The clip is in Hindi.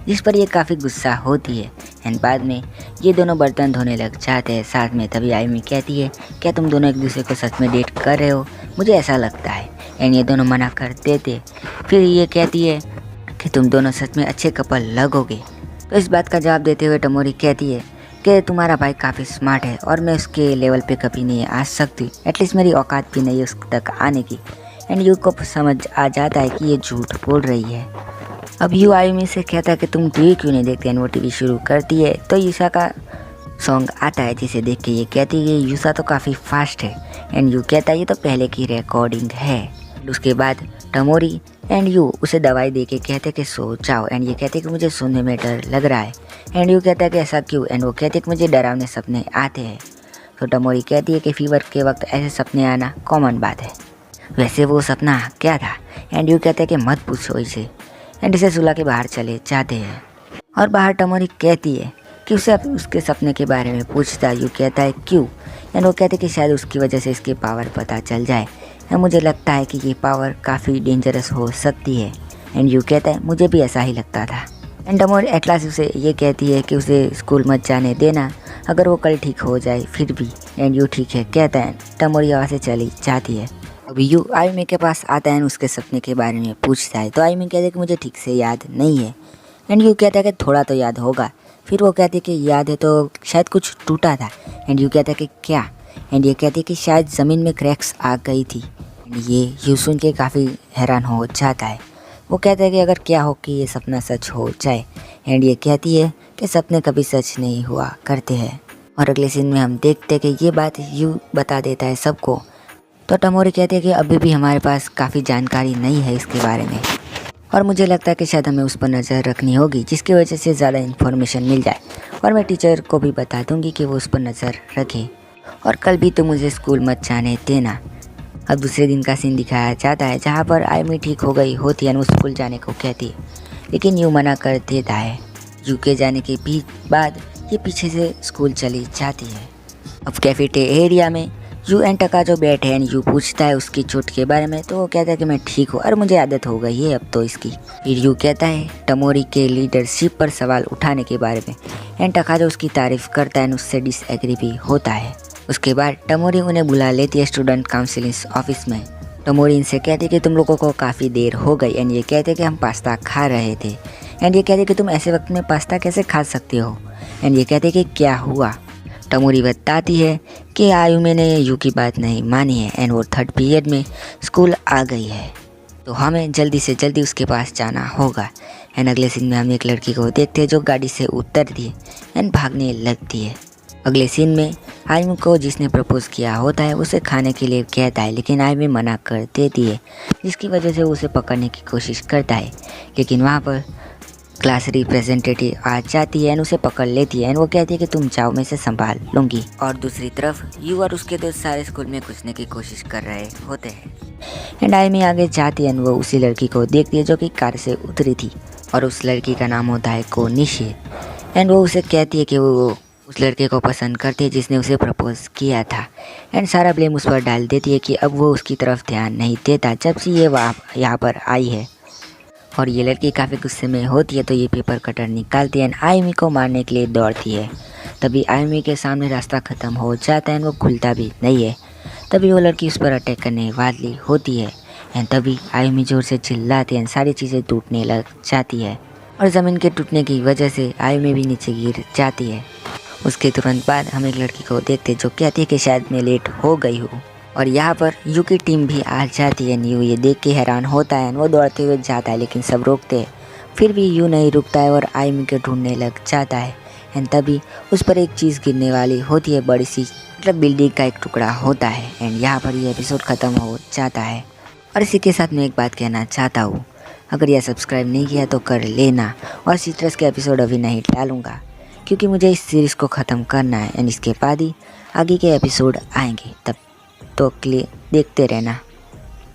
जिस पर ये काफ़ी गुस्सा होती है। एंड बाद में ये दोनों बर्तन धोने लग जाते हैं साथ में। तभी आयुमी कहती है, क्या तुम दोनों एक दूसरे को सच में डेट कर रहे हो? मुझे ऐसा लगता है। एंड ये दोनों मना कर देते। फिर ये कहती है कि तुम दोनों सच में अच्छे कपल लगोगे। तो इस बात का जवाब देते हुए टमोरी कहती है कि तुम्हारा भाई काफ़ी स्मार्ट है और मैं उसके लेवल पे कभी नहीं आ सकती, एटलीस्ट मेरी औकात भी नहीं है उस तक आने की। एंड यू को समझ आ जाता है कि ये झूठ बोल रही है। अब यू आयुमी से कहता है कि तुम टीवी क्यों नहीं देखते। एंड वो टीवी शुरू करती है तो यूसा का सॉन्ग आता है, जिसे देख के ये कहती है कि यूसा तो काफ़ी फास्ट है। एंड यू कहता है ये तो पहले की रिकॉर्डिंग है। उसके बाद टमोरी एंड यू उसे दवाई दे के कहते कि सो जाओ। एंड ये कहते कि मुझे सोने में डर लग रहा है। एंड यू कहता है कि ऐसा क्यों? एंड वो कहते कि मुझे डरावने सपने आते हैं। तो टमोरी कहती है कि फीवर के वक्त ऐसे सपने आना कॉमन बात है। वैसे वो सपना क्या था? एंड यू कहते हैं कि मत पूछो इसे। एंड इसे सुला के बाहर चले जाते हैं। और बाहर टमोरी कहती है कि उसे उसके सपने के बारे में पूछता है। यू कहता है क्यों? एंड वो कहते कि शायद उसकी वजह से इसकी पावर पता चल जाए। एंड मुझे लगता है कि ये पावर काफ़ी डेंजरस हो सकती है। एंड यू कहता है मुझे भी ऐसा ही लगता था। एंड टमोरी एटलास उसे ये कहती है कि उसे स्कूल मत जाने देना, अगर वो कल ठीक हो जाए फिर भी। एंड यू ठीक है कहता है। टमोरी वहाँ से चली जाती है। अभी यू आयुमी के पास आता है, उसके सपने के बारे में पूछता है। तो आयुमी कहते हैं कि मुझे ठीक से याद नहीं है। एंड यू कहता है कि थोड़ा तो याद होगा। फिर वो कहते हैं कि याद है तो शायद कुछ टूटा था। एंड यू कहता है कि क्या? एंड ये कहते हैं कि शायद ज़मीन में क्रैक्स आ गई थी। ये यू सुन के काफ़ी हैरान हो जाता है। वो कहता है कि अगर क्या हो कि ये सपना सच हो जाए। एंड ये कहती है कि सपने कभी सच नहीं हुआ करते हैं। और अगले सीन में हम देखते हैं कि ये बात यू बता देता है सबको। तो टमोरी कहते हैं कि अभी भी हमारे पास काफ़ी जानकारी नहीं है इसके बारे में, और मुझे लगता है कि शायद हमें उस पर नज़र रखनी होगी जिसकी वजह से ज़्यादा इन्फॉर्मेशन मिल जाए। और मैं टीचर को भी बता दूंगी कि वो उस पर नज़र रखे। और कल भी तो मुझे स्कूल मत जाने देना। अब दूसरे दिन का सीन दिखाया जाता है जहाँ पर आयुमी ठीक हो गई होती है। वो स्कूल जाने को कहती है लेकिन यू मना कर देता है। यू के जाने के बाद ये पीछे से स्कूल चली जाती है। अब कैफेटेरिया में यू एंड टका जो बैठे हैं, यू पूछता है उसकी चोट के बारे में। तो वो कहता है कि मैं ठीक हूँ और मुझे आदत हो गई है अब तो इसकी। फिर यू कहता है टमोरी के लीडरशिप पर सवाल उठाने के बारे में। एंड टका जो उसकी तारीफ करता है उससे डिसएग्री भी होता है। उसके बाद टमोरी उन्हें बुला लेती है स्टूडेंट काउंसिलिंग ऑफिस में। टमोरी इनसे कहती है कि तुम लोगों को काफ़ी देर हो गई। एंड ये कहते हैं कि हम पास्ता खा रहे थे। एंड ये कहते हैं कि तुम ऐसे वक्त में पास्ता कैसे खा सकते हो? एंड ये कहते हैं कि क्या हुआ? टमोरी बताती है कि आयुमी ने यू की बात नहीं मानी है एंड वो थर्ड पीरियड में स्कूल आ गई है, तो हमें जल्दी से जल्दी उसके पास जाना होगा। एंड अगले सीन में हम एक लड़की को देखते हैं जो गाड़ी से उतरती है एंड भागने लगती है। अगले सीन में आयुमी को जिसने प्रपोज किया होता है उसे खाने के लिए कहता है, लेकिन आयुमी मना कर देती है, जिसकी वजह से वो उसे पकड़ने की कोशिश करता है। लेकिन वहाँ पर क्लास रिप्रेजेंटेटिव आ जाती है एंड उसे पकड़ लेती है। एंड वो कहती है कि तुम जाओ, मैं इसे संभाल लूँगी। और दूसरी तरफ यू और उसके दोस्त सारे स्कूल में घुसने की कोशिश कर रहे होते हैं। एंड आयुमी आगे जाती है एंड वो उसी लड़की को देखती है जो कि कार से उतरी थी, और उस लड़की का नाम होता है कोनिशी। एंड वो उसे कहती है कि वो उस लड़के को पसंद करती है जिसने उसे प्रपोज किया था। एंड सारा ब्लेम उस पर डाल देती है कि अब वो उसकी तरफ ध्यान नहीं देता जब से ये यहाँ पर आई है। और ये लड़की काफ़ी गुस्से में होती है तो ये पेपर कटर निकालती है एंड आयुमी को मारने के लिए दौड़ती है। तभी आयुमी के सामने रास्ता ख़त्म हो जाता है एंड वो खुलता भी नहीं है। तभी वो लड़की उस पर अटैक करने वाली होती है एंड तभी आयुमी जोर से चिल्लाती है एंड सारी चीज़ें टूटने लग जाती है। और ज़मीन के टूटने की वजह से आयुमी भी नीचे गिर जाती है। उसके तुरंत बाद हम एक लड़की को देखते जो कहती है कि शायद मैं लेट हो गई हूँ। और यहाँ पर यू की टीम भी आ जाती है। यू ये देख के हैरान होता है, वो दौड़ते हुए जाता है लेकिन सब रोकते हैं। फिर भी यू नहीं रुकता है और आयुमी को ढूंढने लग जाता है। एंड तभी उस पर एक चीज़ गिरने वाली होती है, बड़ी सी मतलब बिल्डिंग का एक टुकड़ा होता है। एंड यहाँ पर ये एपिसोड ख़त्म हो जाता है। और इसी के साथ मैं एक बात कहना चाहता हूँ, अगर यह सब्सक्राइब नहीं किया तो कर लेना। और सिट्रस के एपिसोड अभी नहीं डालूँगा क्योंकि मुझे इस सीरीज़ को ख़त्म करना है एंड इसके बाद ही आगे के एपिसोड आएंगे। तब तो के लिए देखते रहना।